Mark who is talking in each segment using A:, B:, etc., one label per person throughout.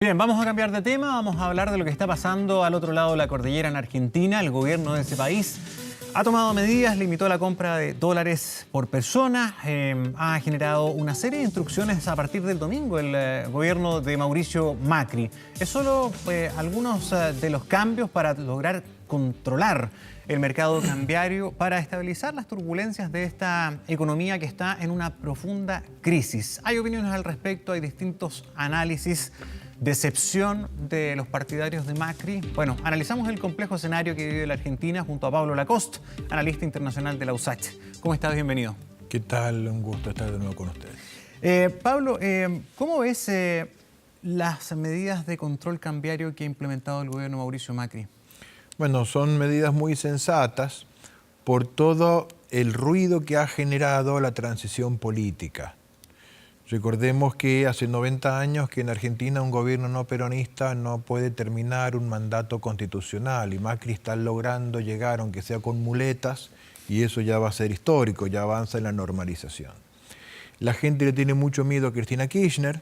A: Bien, vamos a cambiar de tema, vamos a hablar de lo que está pasando al otro lado de la cordillera en Argentina. El gobierno de ese país ha tomado medidas, limitó la compra de dólares por persona, ha generado una serie de instrucciones a partir del domingo el gobierno de Mauricio Macri. Es solo algunos de los cambios para lograr controlar el mercado cambiario, para estabilizar las turbulencias de esta economía que está en una profunda crisis. Hay opiniones al respecto, hay distintos análisis. Decepción de los partidarios de Macri. Bueno, analizamos el complejo escenario que vive la Argentina junto a Pablo Lacoste, analista internacional de la USACH. ¿Cómo estás? Bienvenido.
B: ¿Qué tal? Un gusto estar de nuevo con ustedes.
A: Pablo, ¿cómo ves las medidas de control cambiario que ha implementado el gobierno de Mauricio Macri?
B: Bueno, son medidas muy sensatas por todo el ruido que ha generado la transición política. Recordemos que hace 90 años que en Argentina un gobierno no peronista no puede terminar un mandato constitucional y Macri está logrando llegar, aunque sea con muletas, y eso ya va a ser histórico, ya avanza en la normalización. La gente le tiene mucho miedo a Cristina Kirchner,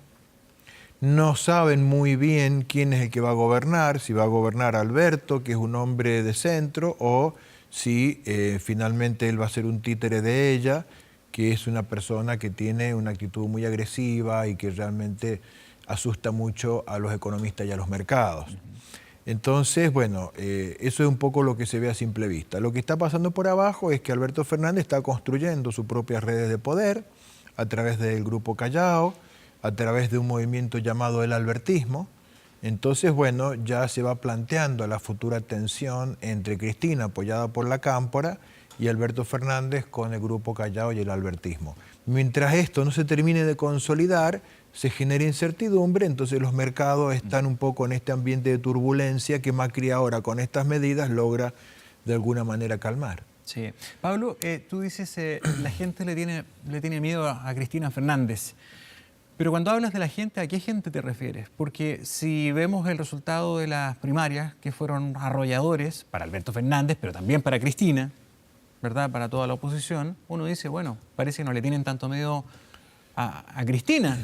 B: no saben muy bien quién es el que va a gobernar, si va a gobernar Alberto, que es un hombre de centro, o si finalmente él va a ser un títere de ella, que es una persona que tiene una actitud muy agresiva y que realmente asusta mucho a los economistas y a los mercados. Entonces, bueno, eso es un poco lo que se ve a simple vista. Lo que está pasando por abajo es que Alberto Fernández está construyendo sus propias redes de poder a través del Grupo Callao, a través de un movimiento llamado el albertismo. Entonces, bueno, ya se va planteando la futura tensión entre Cristina, apoyada por la Cámpora, y Alberto Fernández con el Grupo Callao y el albertismo. Mientras esto no se termine de consolidar, se genera incertidumbre, entonces los mercados están un poco en este ambiente de turbulencia que Macri ahora con estas medidas logra de alguna manera calmar.
A: Sí. Pablo, tú dices la gente le tiene miedo a Cristina Fernández. Pero cuando hablas de la gente, ¿a qué gente te refieres? Porque si vemos el resultado de las primarias, que fueron arrolladores para Alberto Fernández, pero también para Cristina, ¿verdad?, para toda la oposición, uno dice, bueno, parece que no le tienen tanto miedo a Cristina,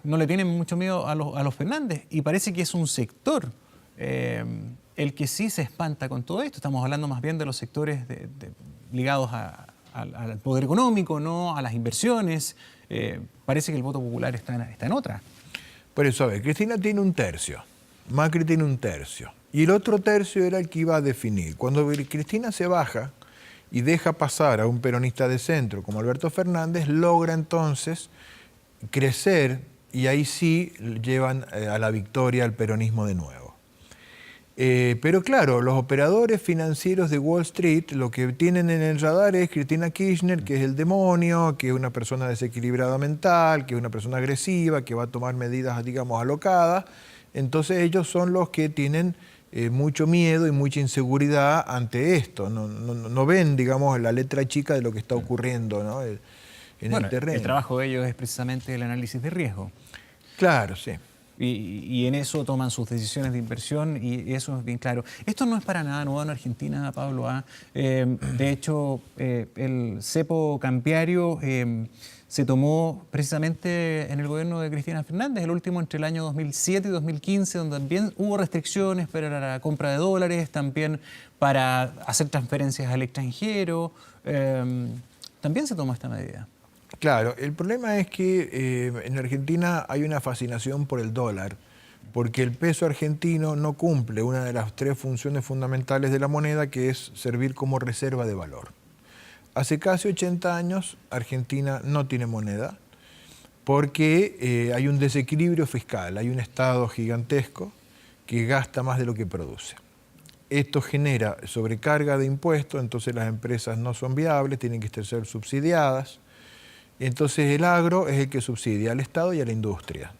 A: no le tienen mucho miedo a los Fernández, y parece que es un sector el que sí se espanta con todo esto. Estamos hablando más bien de los sectores ligados al poder económico, no a las inversiones. Parece que el voto popular está en otra.
B: Por eso, a ver, Cristina tiene un tercio, Macri tiene un tercio, y el otro tercio era el que iba a definir. Cuando Cristina se baja y deja pasar a un peronista de centro como Alberto Fernández, logra entonces crecer y ahí sí llevan a la victoria al peronismo de nuevo. Pero claro, los operadores financieros de Wall Street lo que tienen en el radar es Cristina Kirchner, que es el demonio, que es una persona desequilibrada mental, que es una persona agresiva, que va a tomar medidas, digamos, alocadas. Entonces ellos son los que tienen mucho miedo y mucha inseguridad ante esto. No ven, digamos, la letra chica de lo que está ocurriendo, ¿no?, en el terreno.
A: El trabajo de ellos es precisamente el análisis de riesgo.
B: Claro, sí.
A: Y en eso toman sus decisiones de inversión y eso es bien claro. Esto no es para nada nuevo en Argentina, Pablo. De hecho, el cepo cambiario se tomó precisamente en el gobierno de Cristina Fernández, el último entre el año 2007 y 2015, donde también hubo restricciones para la compra de dólares, también para hacer transferencias al extranjero. También se tomó esta medida.
B: Claro, el problema es que en Argentina hay una fascinación por el dólar, porque el peso argentino no cumple una de las tres funciones fundamentales de la moneda, que es servir como reserva de valor. Hace casi 80 años Argentina no tiene moneda porque hay un desequilibrio fiscal, hay un Estado gigantesco que gasta más de lo que produce. Esto genera sobrecarga de impuestos, entonces las empresas no son viables, tienen que ser subsidiadas. Entonces el agro es el que subsidia al Estado y a la industria.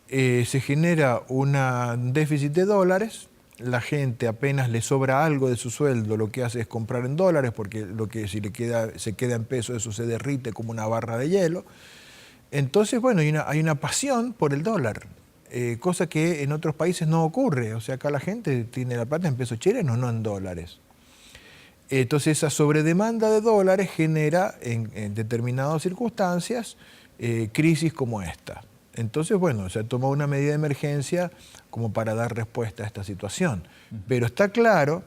B: Se genera un déficit de dólares, la gente apenas le sobra algo de su sueldo, lo que hace es comprar en dólares, porque lo que si se queda en pesos, eso se derrite como una barra de hielo. Entonces, bueno, hay una pasión por el dólar, cosa que en otros países no ocurre. O sea, acá la gente tiene la plata en pesos chilenos, no en dólares. Entonces esa sobredemanda de dólares genera en determinadas circunstancias crisis como esta. Entonces, bueno, se ha tomado una medida de emergencia como para dar respuesta a esta situación. Pero está claro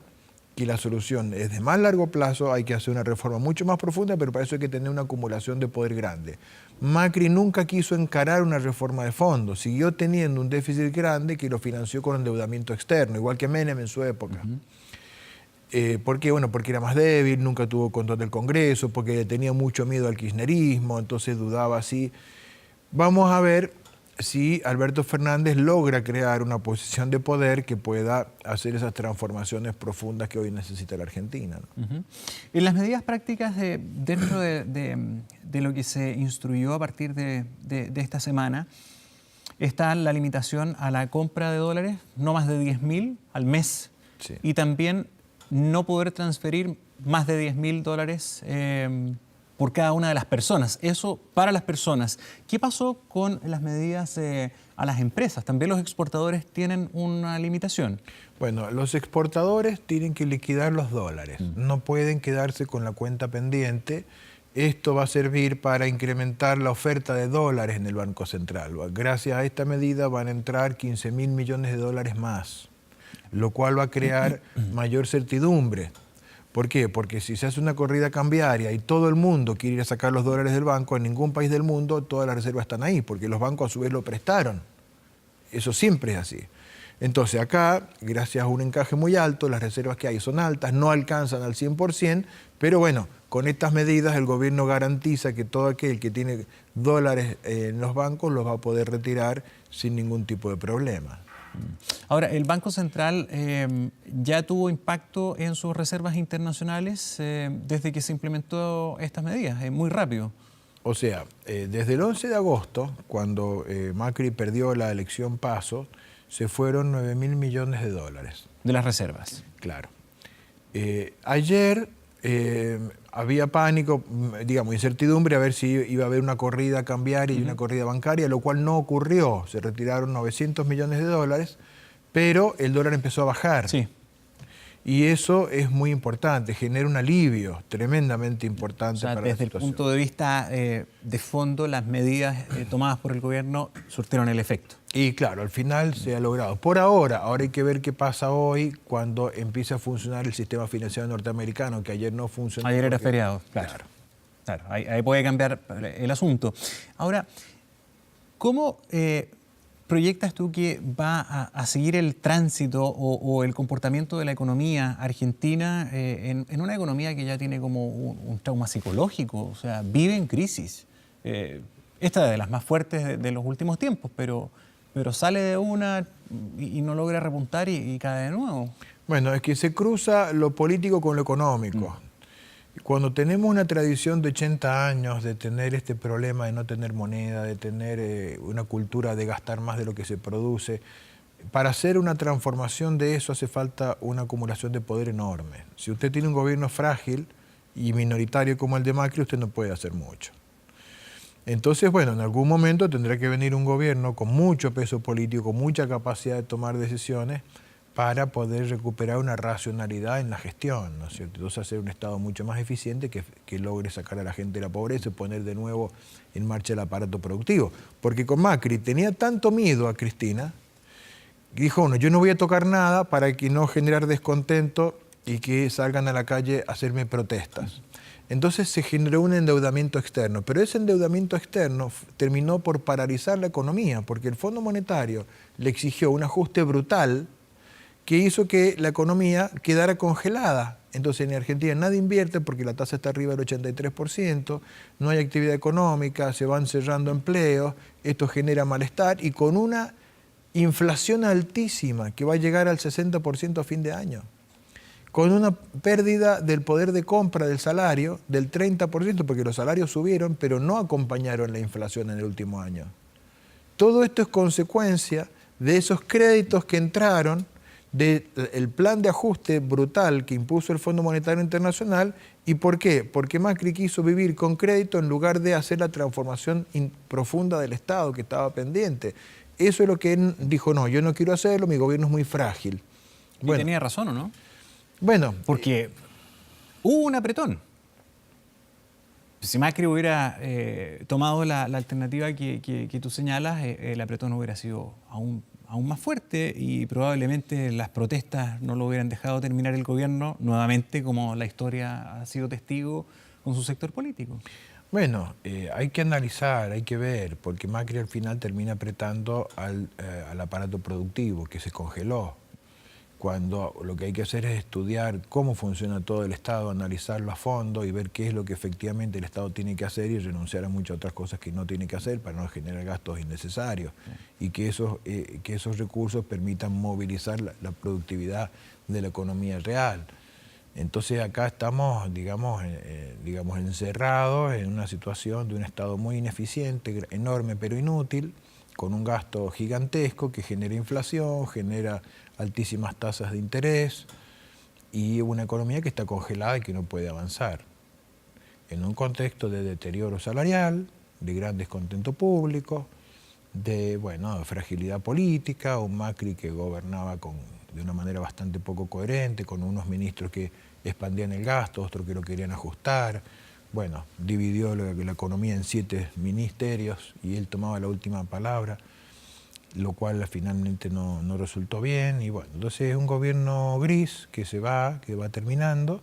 B: que la solución es de más largo plazo, hay que hacer una reforma mucho más profunda, pero para eso hay que tener una acumulación de poder grande. Macri nunca quiso encarar una reforma de fondo, siguió teniendo un déficit grande que lo financió con endeudamiento externo, igual que Menem en su época. ¿Por qué? Bueno, porque era más débil, nunca tuvo control del Congreso, porque le tenía mucho miedo al kirchnerismo, entonces dudaba así. Vamos a ver si Alberto Fernández logra crear una posición de poder que pueda hacer esas transformaciones profundas que hoy necesita la Argentina, ¿no?
A: En las medidas prácticas dentro de lo que se instruyó a partir de esta semana, está la limitación a la compra de dólares, no más de 10.000 al mes,
B: Sí.
A: y también no poder transferir más de 10.000 dólares por cada una de las personas. Eso para las personas. ¿Qué pasó con las medidas a las empresas? ¿También los exportadores tienen una limitación?
B: Bueno, los exportadores tienen que liquidar los dólares, no pueden quedarse con la cuenta pendiente. Esto va a servir para incrementar la oferta de dólares en el Banco Central. Gracias a esta medida van a entrar 15.000 millones de dólares más, lo cual va a crear mayor certidumbre. ¿Por qué? Porque si se hace una corrida cambiaria y todo el mundo quiere ir a sacar los dólares del banco, en ningún país del mundo todas las reservas están ahí, porque los bancos a su vez lo prestaron. Eso siempre es así. Entonces acá, gracias a un encaje muy alto, las reservas que hay son altas, no alcanzan al 100%, pero bueno, con estas medidas el gobierno garantiza que todo aquel que tiene dólares en los bancos los va a poder retirar sin ningún tipo de problema.
A: Ahora, el Banco Central ya tuvo impacto en sus reservas internacionales desde que se implementó estas medidas, muy rápido.
B: O sea, desde el 11 de agosto, cuando Macri perdió la elección PASO, se fueron 9.000 millones de dólares.
A: De las reservas.
B: Claro. Ayer había pánico, digamos, incertidumbre a ver si iba a haber una corrida cambiaria y una corrida bancaria, lo cual no ocurrió. Se retiraron 900 millones de dólares, pero el dólar empezó a bajar.
A: Sí.
B: Y eso es muy importante, genera un alivio tremendamente importante para la
A: desde
B: situación.
A: el punto de vista de fondo, las medidas tomadas por el gobierno surtieron el efecto.
B: Y claro, al final se ha logrado. Por ahora hay que ver qué pasa hoy cuando empiece a funcionar el sistema financiero norteamericano, que ayer no funcionó.
A: Ayer era feriado, claro. Ahí puede cambiar el asunto. Ahora, ¿cómo proyectas tú que va a seguir el tránsito o el comportamiento de la economía argentina en una economía que ya tiene como un trauma psicológico? O sea, vive en crisis. Esta es de las más fuertes de los últimos tiempos, pero sale de una y no logra repuntar y cae de nuevo.
B: Bueno, es que se cruza lo político con lo económico. Cuando tenemos una tradición de 80 años de tener este problema de no tener moneda, de tener una cultura de gastar más de lo que se produce, para hacer una transformación de eso hace falta una acumulación de poder enorme. Si usted tiene un gobierno frágil y minoritario como el de Macri, usted no puede hacer mucho. Entonces, bueno, en algún momento tendrá que venir un gobierno con mucho peso político, con mucha capacidad de tomar decisiones para poder recuperar una racionalidad en la gestión, ¿no es cierto? Entonces hacer un Estado mucho más eficiente que logre sacar a la gente de la pobreza y poner de nuevo en marcha el aparato productivo. Porque con Macri tenía tanto miedo a Cristina, que dijo, no, yo no voy a tocar nada para que no generar descontento y que salgan a la calle a hacerme protestas. Entonces se generó un endeudamiento externo, pero ese endeudamiento externo terminó por paralizar la economía, porque el Fondo Monetario le exigió un ajuste brutal que hizo que la economía quedara congelada. Entonces en Argentina nadie invierte porque la tasa está arriba del 83%, no hay actividad económica, se van cerrando empleos, esto genera malestar y con una inflación altísima que va a llegar al 60% a fin de año, con una pérdida del poder de compra del salario del 30%, porque los salarios subieron, pero no acompañaron la inflación en el último año. Todo esto es consecuencia de esos créditos que entraron, del plan de ajuste brutal que impuso el Fondo Monetario Internacional. ¿Y por qué? Porque Macri quiso vivir con crédito en lugar de hacer la transformación profunda del Estado que estaba pendiente. Eso es lo que él dijo, no, yo no quiero hacerlo, mi gobierno es muy frágil.
A: Bueno, ¿y tenía razón o no?
B: Bueno,
A: porque hubo un apretón. Si Macri hubiera tomado la alternativa que tú señalas, el apretón hubiera sido aún más fuerte y probablemente las protestas no lo hubieran dejado terminar el gobierno nuevamente, como la historia ha sido testigo con su sector político.
B: Bueno, hay que analizar, hay que ver, porque Macri al final termina apretando al aparato productivo que se congeló, cuando lo que hay que hacer es estudiar cómo funciona todo el Estado, analizarlo a fondo y ver qué es lo que efectivamente el Estado tiene que hacer y renunciar a muchas otras cosas que no tiene que hacer para no generar gastos innecesarios y que esos recursos permitan movilizar la productividad de la economía real. Entonces acá estamos, digamos, encerrados en una situación de un Estado muy ineficiente, enorme pero inútil, con un gasto gigantesco que genera inflación, genera altísimas tasas de interés y una economía que está congelada y que no puede avanzar. En un contexto de deterioro salarial, de gran descontento público, de fragilidad política, un Macri que gobernaba de una manera bastante poco coherente, con unos ministros que expandían el gasto, otros que lo querían ajustar. Bueno, dividió la economía en 7 ministerios y él tomaba la última palabra, lo cual finalmente no resultó bien. Y bueno, entonces es un gobierno gris que va terminando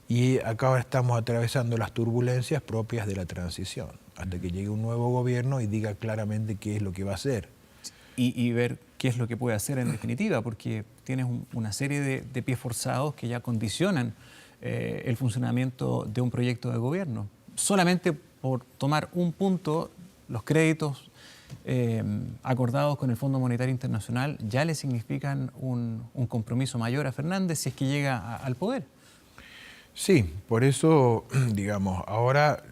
B: y acá ahora estamos atravesando las turbulencias propias de la transición, hasta que llegue un nuevo gobierno y diga claramente qué es lo que va a hacer.
A: Y ver qué es lo que puede hacer en definitiva, porque tienes una serie de pies forzados que ya condicionan el funcionamiento de un proyecto de gobierno. Solamente por tomar un punto, los créditos acordados con el Fondo Monetario Internacional ya le significan un compromiso mayor a Fernández si es que llega al poder.
B: Sí, por eso, digamos, ahora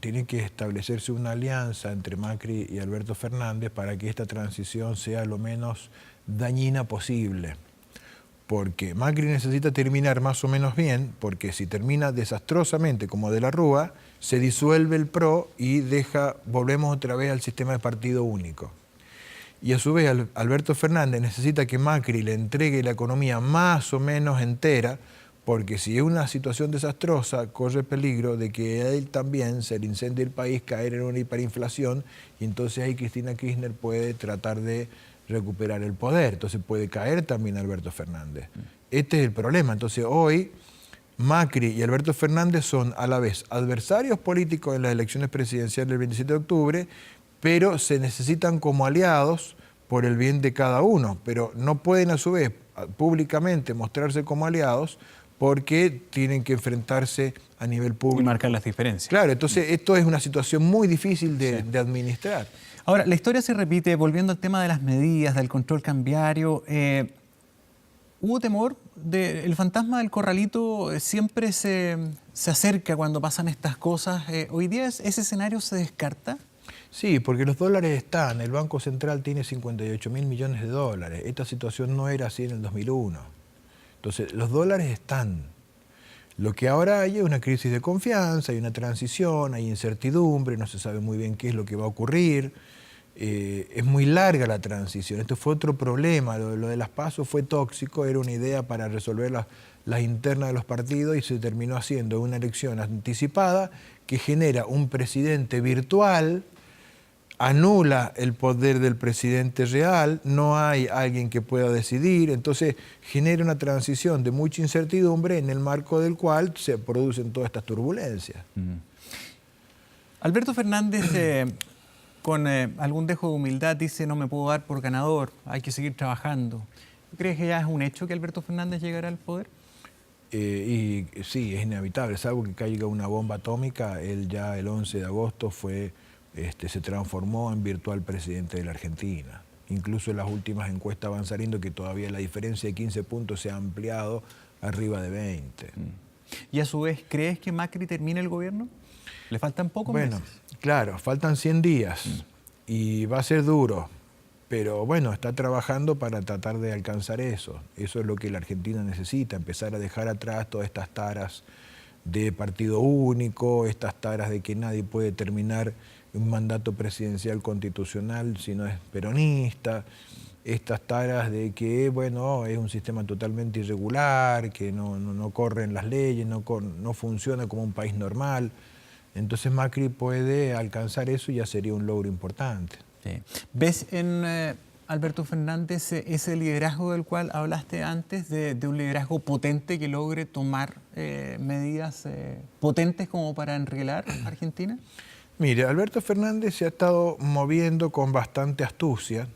B: tiene que establecerse una alianza entre Macri y Alberto Fernández para que esta transición sea lo menos dañina posible. Porque Macri necesita terminar más o menos bien, porque si termina desastrosamente como de la Rúa, se disuelve el PRO y volvemos otra vez al sistema de partido único. Y a su vez Alberto Fernández necesita que Macri le entregue la economía más o menos entera, porque si es una situación desastrosa, corre peligro de que a él también se le incendie el país, caer en una hiperinflación, y entonces ahí Cristina Kirchner puede tratar de recuperar el poder. Entonces puede caer también Alberto Fernández. Este es el problema. Entonces hoy Macri y Alberto Fernández son a la vez adversarios políticos en las elecciones presidenciales del 27 de octubre, pero se necesitan como aliados por el bien de cada uno. Pero no pueden a su vez públicamente mostrarse como aliados porque tienen que enfrentarse a nivel público.
A: Y marcar las diferencias.
B: Claro, entonces esto es una situación muy difícil de administrar.
A: Ahora, la historia se repite, volviendo al tema de las medidas, del control cambiario. ¿Hubo temor? El fantasma del corralito siempre se acerca cuando pasan estas cosas. ¿Hoy día ese escenario se descarta?
B: Sí, porque los dólares están. El Banco Central tiene 58.000 millones de dólares. Esta situación no era así en el 2001. Entonces, los dólares están. Lo que ahora hay es una crisis de confianza, hay una transición, hay incertidumbre, no se sabe muy bien qué es lo que va a ocurrir. Es muy larga la transición. Esto fue otro problema. Lo de las PASO fue tóxico, era una idea para resolver las internas de los partidos y se terminó haciendo una elección anticipada que genera un presidente virtual, anula el poder del presidente real, no hay alguien que pueda decidir, entonces genera una transición de mucha incertidumbre en el marco del cual se producen todas estas turbulencias.
A: Alberto Fernández, con algún dejo de humildad, dice: no me puedo dar por ganador, hay que seguir trabajando. ¿Crees que ya es un hecho que Alberto Fernández llegará al poder?
B: Y sí, es inevitable, salvo que caiga una bomba atómica. Él ya el 11 de agosto se transformó en virtual presidente de la Argentina. Incluso en las últimas encuestas van saliendo que todavía la diferencia de 15 puntos se ha ampliado arriba de 20.
A: Y a su vez, ¿crees que Macri termine el gobierno? ¿Le faltan pocos meses?
B: Claro, faltan 100 días y va a ser duro, pero bueno, está trabajando para tratar de alcanzar eso. Eso es lo que la Argentina necesita, empezar a dejar atrás todas estas taras de partido único, estas taras de que nadie puede terminar un mandato presidencial constitucional si no es peronista, estas taras de que, bueno, es un sistema totalmente irregular, que no corren las leyes, no funciona como un país normal. Entonces Macri puede alcanzar eso y ya sería un logro importante.
A: Sí. ¿Ves en Alberto Fernández ese liderazgo del cual hablaste antes, de un liderazgo potente que logre tomar medidas potentes como para enreglar Argentina?
B: Mire, Alberto Fernández se ha estado moviendo con bastante astucia.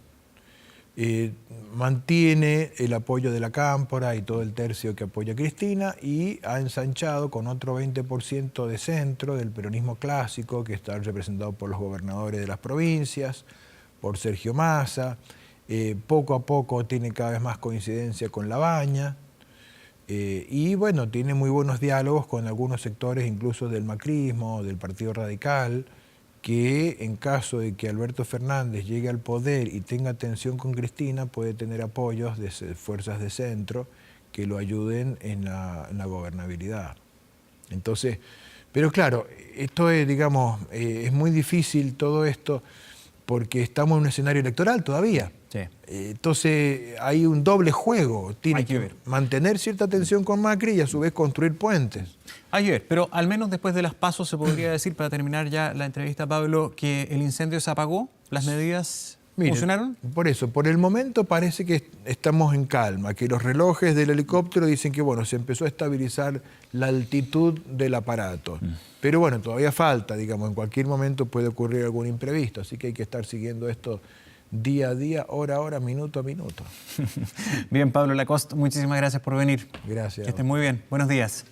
B: Mantiene el apoyo de la Cámpora y todo el tercio que apoya a Cristina y ha ensanchado con otro 20% de centro del peronismo clásico que está representado por los gobernadores de las provincias, por Sergio Massa. Poco a poco tiene cada vez más coincidencia con Labaña y bueno, tiene muy buenos diálogos con algunos sectores incluso del macrismo, del Partido Radical, que en caso de que Alberto Fernández llegue al poder y tenga tensión con Cristina, puede tener apoyos de fuerzas de centro que lo ayuden en la gobernabilidad. Entonces, pero claro, esto es, digamos, es muy difícil todo esto porque estamos en un escenario electoral todavía.
A: Sí.
B: Entonces hay un doble juego, tiene que mantener cierta tensión con Macri y a su vez construir puentes.
A: Hay que ver, pero al menos después de las pasos se podría decir, para terminar ya la entrevista, Pablo, que el incendio se apagó, las medidas funcionaron.
B: Por eso, por el momento parece que estamos en calma, que los relojes del helicóptero dicen que bueno, se empezó a estabilizar la altitud del aparato. Pero bueno, todavía falta, digamos, en cualquier momento puede ocurrir algún imprevisto, así que hay que estar siguiendo esto día a día, hora a hora, minuto a minuto.
A: Bien, Pablo Lacoste, muchísimas gracias por venir.
B: Gracias.
A: Que estés muy bien. Buenos días.